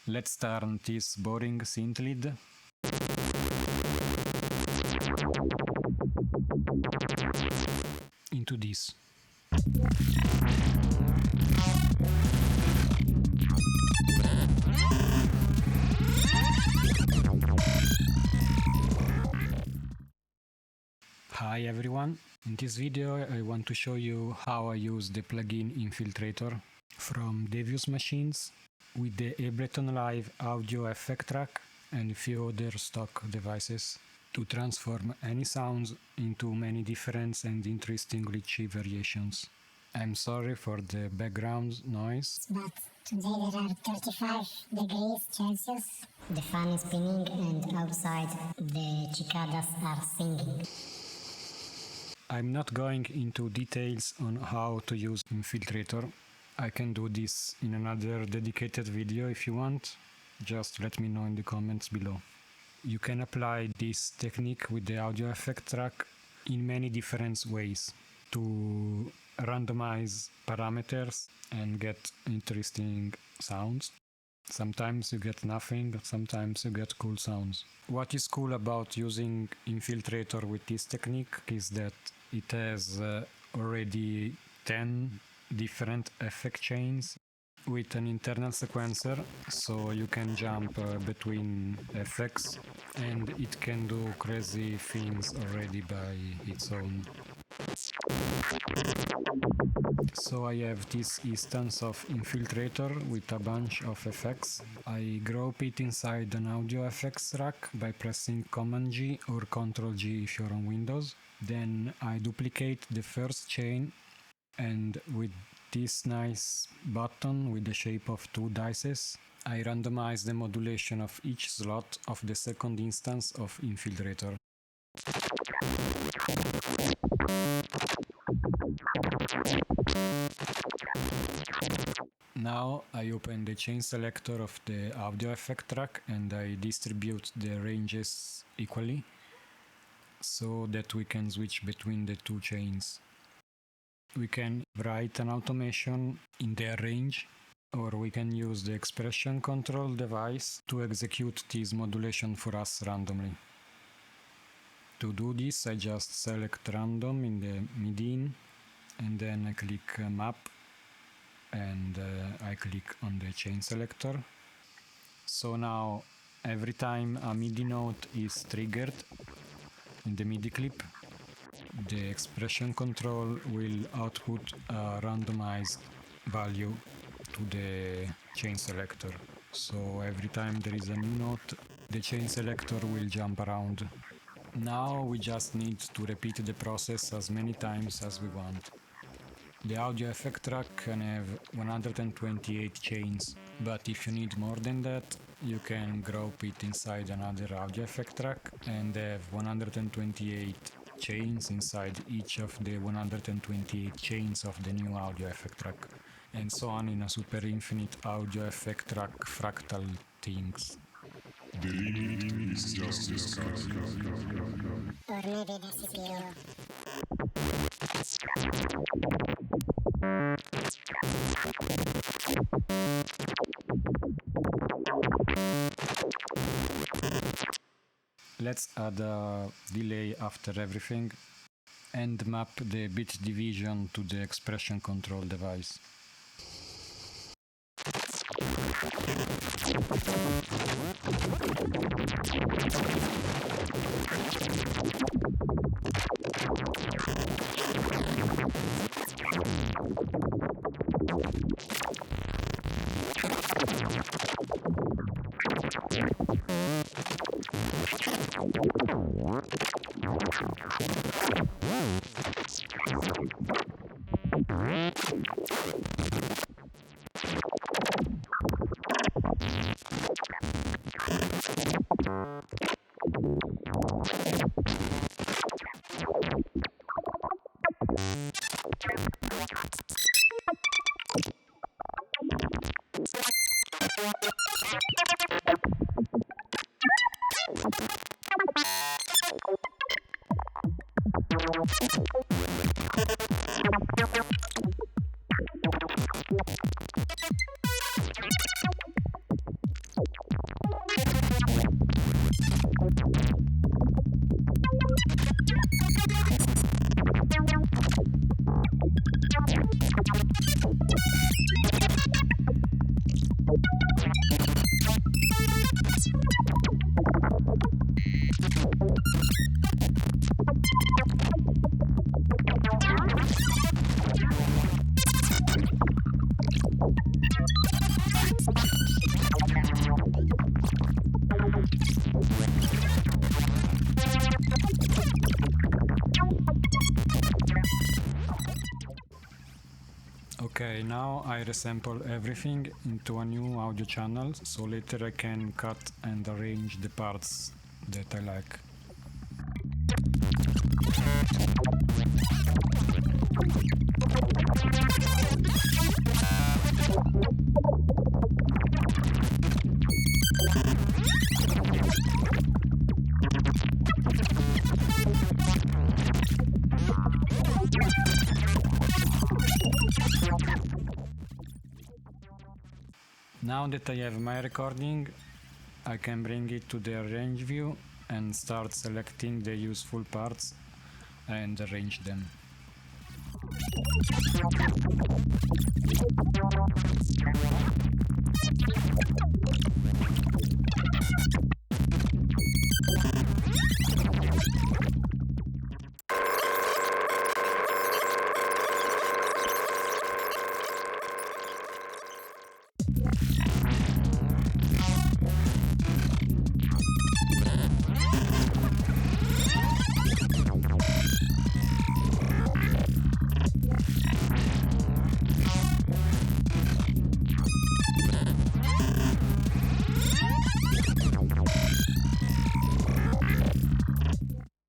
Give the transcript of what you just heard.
Let's turn this boring synth lead into this. Hi everyone, in this video I want to show you how I use the plugin INFILTRATOR from Devious Machines with the Ableton Live audio effect track and a few other stock devices to transform any sounds into many different and interesting glitchy variations. I'm sorry for the background noise, but today there are 35 degrees Celsius. The fan is spinning and outside the cicadas are singing. I'm not going into details on how to use INFILTRATOR. I can do this in another dedicated video if you want. Just let me know in the comments below. You can apply this technique with the audio effect track in many different ways to randomize parameters and get interesting sounds. Sometimes you get nothing, sometimes you get cool sounds. What is cool about using INFILTRATOR with this technique is that it has already 10 different effect chains with an internal sequencer, so you can jump between effects and it can do crazy things already by its own. So I have this instance of INFILTRATOR with a bunch of effects. I group it inside an audio effects rack by pressing Command G or Ctrl G if you're on Windows. Then I duplicate the first chain and with this nice button with the shape of two dices, I randomize the modulation of each slot of the second instance of INFILTRATOR. Now I open the chain selector of the audio effect track and I distribute the ranges equally so that we can switch between the two chains. We can write an automation in their range, or we can use the expression control device to execute this modulation for us randomly. To do this, I just select random in the mid-in, and then I click map, and I click on the chain selector. So now, every time a MIDI note is triggered in the MIDI clip, the expression control will output a randomized value to the chain selector. So every time there is a new note, the chain selector will jump around. Now we just need to repeat the process as many times as we want. The audio effect track can have 128 chains, but if you need more than that, you can group it inside another audio effect track and have 128 chains inside each of the 128 chains of the new audio effect track, and so on in a super infinite audio effect track fractal things. The limit is just the sky. Or maybe the CPU. Let's add a delay after everything and map the bit division to the expression control device. Okay, now I resample everything into a new audio channel, so later I can cut and arrange the parts that I like. Now that I have my recording, I can bring it to the arrange view and start selecting the useful parts and arrange them.